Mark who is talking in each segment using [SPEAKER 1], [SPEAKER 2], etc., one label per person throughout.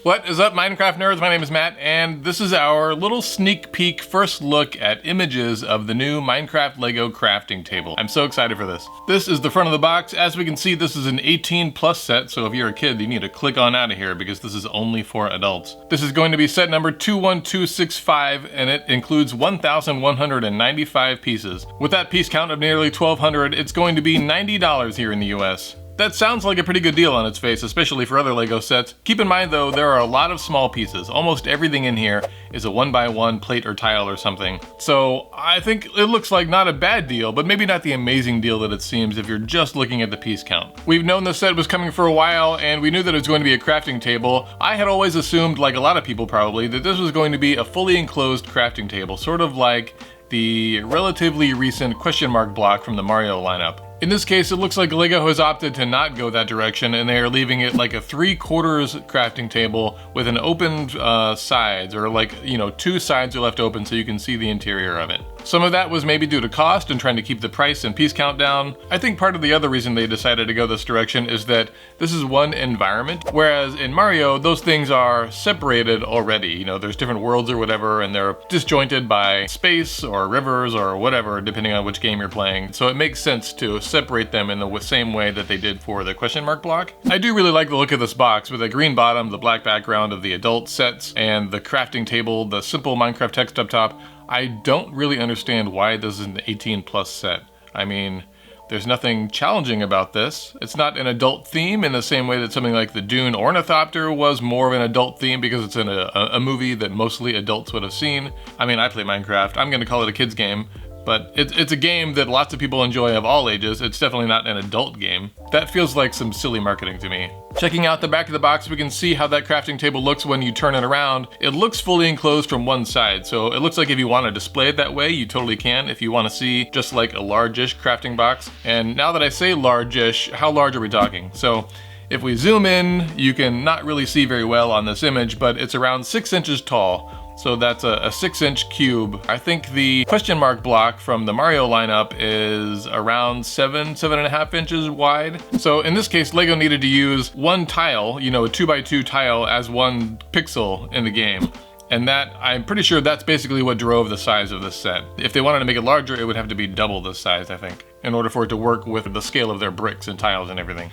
[SPEAKER 1] What is up, Minecraft nerds? My name is Matt, and this is our little sneak peek first look at images of the new Minecraft Lego crafting table. I'm so excited for this. This is the front of the box. As we can see, this is an 18+ set, so if you're a kid, you need to click on out of here because this is only for adults. This is going to be set number 21265, and it includes 1,195 pieces. With that piece count of nearly 1,200, it's going to be $90 here in the US. That sounds like a pretty good deal on its face, especially for other Lego sets. Keep in mind though, there are a lot of small pieces. Almost everything in here is a 1x1 plate or tile or something. So I think it looks like not a bad deal, but maybe not the amazing deal that it seems if you're just looking at the piece count. We've known this set was coming for a while, and we knew that it was going to be a crafting table. I had always assumed, like a lot of people probably, that this was going to be a fully enclosed crafting table, sort of like the relatively recent question mark block from the Mario lineup. In this case, it looks like Lego has opted to not go that direction, and they are leaving it like a 3/4 crafting table with an open sides, or like, you know, two sides are left open so you can see the interior of it. Some of that was maybe due to cost and trying to keep the price and piece count down. I think part of the other reason they decided to go this direction is that this is one environment, whereas in Mario, those things are separated already. You know, there's different worlds or whatever, and they're disjointed by space or rivers or whatever, depending on which game you're playing. So it makes sense to separate them in the same way that they did for the question mark block. I do really like the look of this box with a green bottom, the black background of the adult sets, and the crafting table, the simple Minecraft text up top. I don't really understand why this is an 18+ set. I mean, there's nothing challenging about this. It's not an adult theme in the same way that something like the Dune Ornithopter was more of an adult theme because it's in a movie that mostly adults would have seen. I mean, I play Minecraft. I'm gonna call it a kid's game, but it's a game that lots of people enjoy of all ages. It's definitely not an adult game. That feels like some silly marketing to me. Checking out the back of the box, we can see how that crafting table looks when you turn it around. It looks fully enclosed from one side, so it looks like if you want to display it that way, you totally can, if you want to see just like a large-ish crafting box. And now that I say large-ish, how large are we talking? So if we zoom in, you can not really see very well on this image, but it's around 6 inches tall. So that's a 6-inch cube. I think the question mark block from the Mario lineup is around 7.5 inches wide. So in this case, Lego needed to use one tile, you know, a 2x2 tile as one pixel in the game. And that, I'm pretty sure that's basically what drove the size of this set. If they wanted to make it larger, it would have to be double this size, I think, in order for it to work with the scale of their bricks and tiles and everything.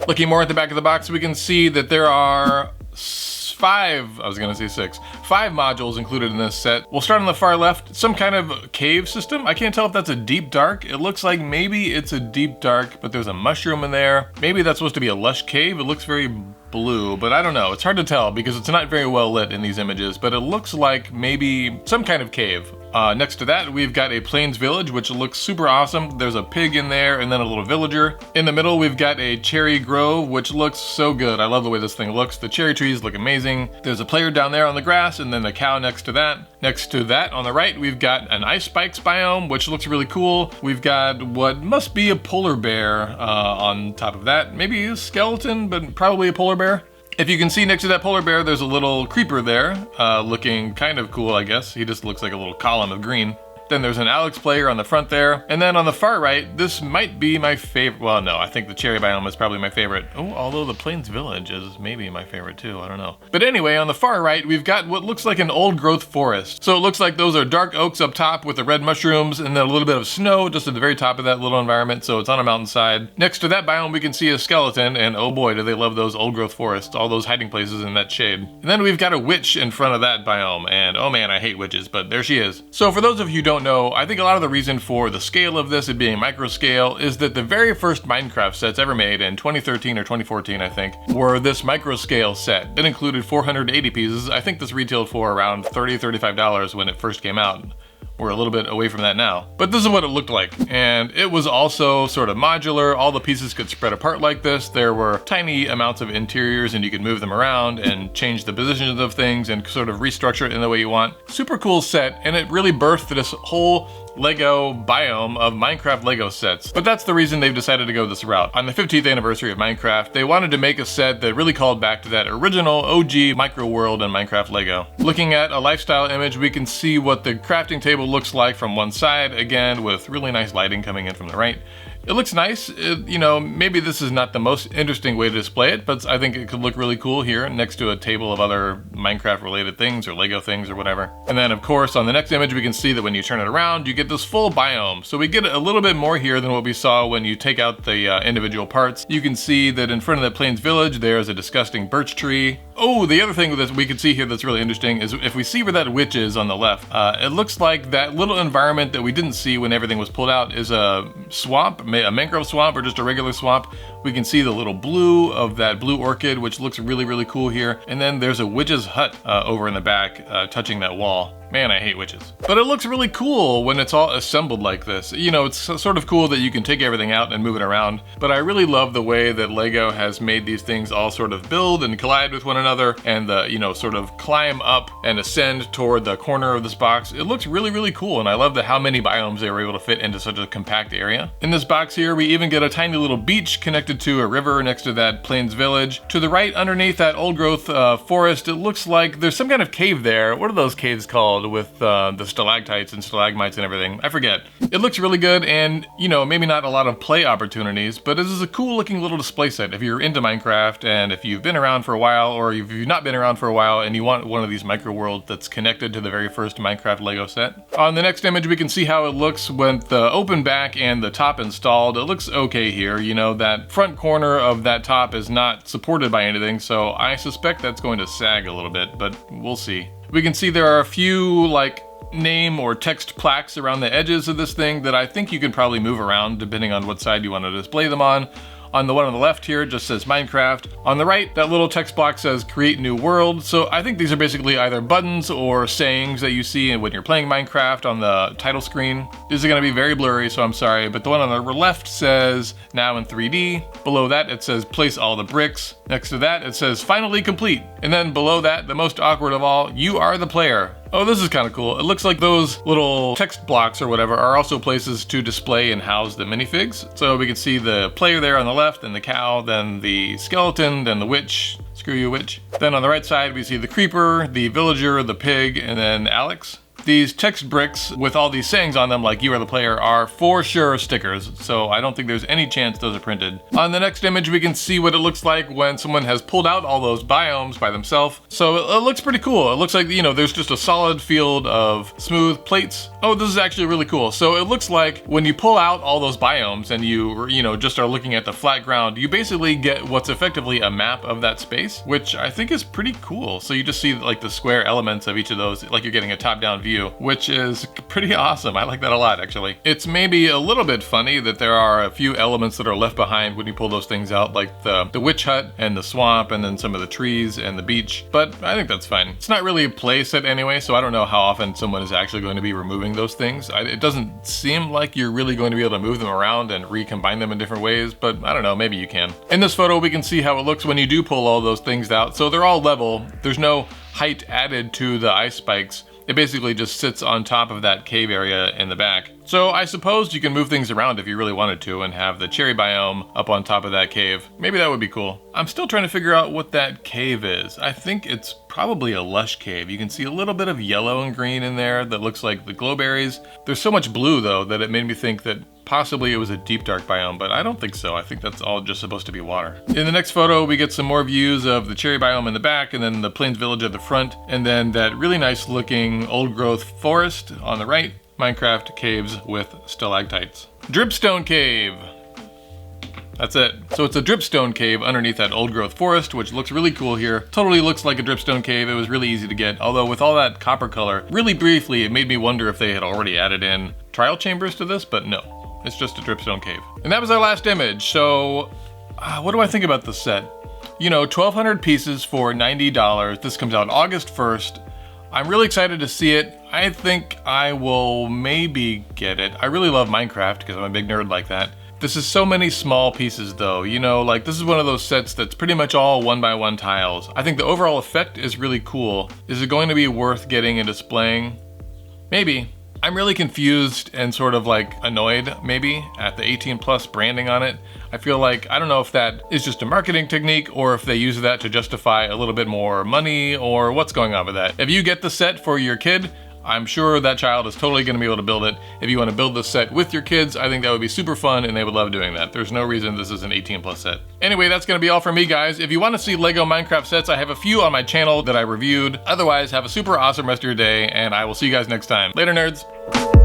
[SPEAKER 1] Looking more at the back of the box, we can see that there are 5 modules included in this set. We'll start on the far left, some kind of cave system. I can't tell if that's a deep dark. It looks like maybe it's a deep dark, but there's a mushroom in there. Maybe that's supposed to be a Lush Cave. It looks very blue, but I don't know. It's hard to tell because it's not very well lit in these images, but it looks like maybe some kind of cave. Next to that, we've got a Plains Village, which looks super awesome. There's a pig in there and then a little villager. In the middle, we've got a cherry grove, which looks so good. I love the way this thing looks. The cherry trees look amazing. There's a player down there on the grass and then a cow next to that. Next to that, on the right, we've got an ice spikes biome, which looks really cool. We've got what must be a polar bear on top of that. Maybe a skeleton, but probably a polar bear. If you can see next to that polar bear, there's a little creeper there, looking kind of cool, I guess. He just looks like a little column of green. Then there's an Alex player on the front there. And then on the far right, this might be my favorite. Well, no, I think the cherry biome is probably my favorite. Oh, although the Plains Village is maybe my favorite too, I don't know. But anyway, on the far right, we've got what looks like an old growth forest. So it looks like those are dark oaks up top with the red mushrooms and then a little bit of snow just at the very top of that little environment. So it's on a mountainside. Next to that biome, we can see a skeleton, and oh boy, do they love those old growth forests, all those hiding places in that shade. And then we've got a witch in front of that biome, and oh man, I hate witches, but there she is. So for those of you who don't know, I think a lot of the reason for the scale of this, it being micro scale, is that the very first Minecraft sets ever made in 2013 or 2014, I think, were this micro scale set. It included 480 pieces. I think this retailed for around $30, $35 when it first came out. We're a little bit away from that now. But this is what it looked like. And it was also sort of modular. All the pieces could spread apart like this. There were tiny amounts of interiors and you could move them around and change the positions of things and sort of restructure it in the way you want. Super cool set, and it really birthed this whole Lego biome of Minecraft Lego sets. But that's the reason they've decided to go this route. On the 50th anniversary of Minecraft, they wanted to make a set that really called back to that original OG micro world in Minecraft Lego. Looking at a lifestyle image, we can see what the crafting table looks like from one side, again with really nice lighting coming in from the right. It looks nice. You know, maybe this is not the most interesting way to display it, but I think it could look really cool here next to a table of other Minecraft related things or Lego things or whatever. And then of course on the next image we can see that when you turn it around you get this full biome. So we get a little bit more here than what we saw when you take out the individual parts. You can see that in front of the Plains Village there's a disgusting birch tree. Oh, the other thing that we can see here that's really interesting is if we see where that witch is on the left, it looks like that little environment that we didn't see when everything was pulled out is a swamp, a mangrove swamp or just a regular swamp. We can see the little blue of that blue orchid, which looks really, really cool here. And then there's a witch's hut over in the back touching that wall. Man, I hate witches. But it looks really cool when it's all assembled like this. You know, it's sort of cool that you can take everything out and move it around, but I really love the way that Lego has made these things all sort of build and collide with one another and, you know, sort of climb up and ascend toward the corner of this box. It looks really, really cool, and I love how many biomes they were able to fit into such a compact area. In this box here, we even get a tiny little beach connected to a river next to that Plains Village. To the right, underneath that old growth forest, it looks like there's some kind of cave there. What are those caves called? With the stalactites and stalagmites and everything. I forget. It looks really good and, you know, maybe not a lot of play opportunities, but this is a cool looking little display set if you're into Minecraft and if you've been around for a while or if you've not been around for a while and you want one of these micro worlds that's connected to the very first Minecraft Lego set. On the next image we can see how it looks with the open back and the top installed. It looks okay here. You know, that front corner of that top is not supported by anything, so I suspect that's going to sag a little bit, but we'll see. We can see there are a few like name or text plaques around the edges of this thing that I think you can probably move around depending on what side you want to display them on. On the one on the left here, it just says Minecraft. On the right, that little text block says Create New World. So I think these are basically either buttons or sayings that you see when you're playing Minecraft on the title screen. These are gonna be very blurry, so I'm sorry, but the one on the left says Now in 3D. Below that, it says Place all the bricks. Next to that, it says Finally complete. And then below that, the most awkward of all, You are the player. Oh, this is kind of cool. It looks like those little text blocks or whatever are also places to display and house the minifigs. So we can see the player there on the left, and the cow, then the skeleton, then the witch. Screw you, witch. Then on the right side, we see the creeper, the villager, the pig, and then Alex. These text bricks with all these sayings on them, like You are the player, are for sure stickers, so I don't think there's any chance those are printed. On the next image, we can see what it looks like when someone has pulled out all those biomes by themselves. So it looks pretty cool. It looks like, you know, there's just a solid field of smooth plates. Oh, this is actually really cool. So it looks like when you pull out all those biomes and you know, just are looking at the flat ground, you basically get what's effectively a map of that space, which I think is pretty cool. So you just see like the square elements of each of those, like you're getting a top-down view, which is pretty awesome. I like that a lot, actually. It's maybe a little bit funny that there are a few elements that are left behind when you pull those things out, like the witch hut and the swamp and then some of the trees and the beach, but I think that's fine. It's not really a play set anyway, so I don't know how often someone is actually going to be removing those things. It doesn't seem like you're really going to be able to move them around and recombine them in different ways, but I don't know, maybe you can. In this photo, we can see how it looks when you do pull all those things out. So they're all level. There's no height added to the ice spikes. It basically just sits on top of that cave area in the back. So I suppose you can move things around if you really wanted to and have the cherry biome up on top of that cave. Maybe that would be cool. I'm still trying to figure out what that cave is. I think it's probably a Lush Cave. You can see a little bit of yellow and green in there that looks like the glowberries. There's so much blue though that it made me think that possibly it was a deep dark biome, but I don't think so. I think that's all just supposed to be water. In the next photo, we get some more views of the cherry biome in the back and then the Plains Village at the front, and then that really nice looking old growth forest on the right. Minecraft caves with stalactites. Dripstone Cave. That's it. So it's a dripstone cave underneath that old growth forest, which looks really cool here. Totally looks like a dripstone cave. It was really easy to get, although with all that copper color, really briefly, it made me wonder if they had already added in trial chambers to this, but no. It's just a dripstone cave. And that was our last image. So what do I think about this set? You know, 1,200 pieces for $90. This comes out August 1st. I'm really excited to see it. I think I will maybe get it. I really love Minecraft because I'm a big nerd like that. This is so many small pieces though, you know, like this is one of those sets that's pretty much all 1x1 tiles. I think the overall effect is really cool. Is it going to be worth getting and displaying? Maybe. I'm really confused and sort of like annoyed maybe at the 18+ branding on it. I feel like, I don't know if that is just a marketing technique or if they use that to justify a little bit more money or what's going on with that. If you get the set for your kid, I'm sure that child is totally going to be able to build it. If you want to build this set with your kids, I think that would be super fun and they would love doing that. There's no reason this is an 18+ set. Anyway, that's going to be all from me, guys. If you want to see Lego Minecraft sets, I have a few on my channel that I reviewed. Otherwise, have a super awesome rest of your day, and I will see you guys next time. Later, nerds.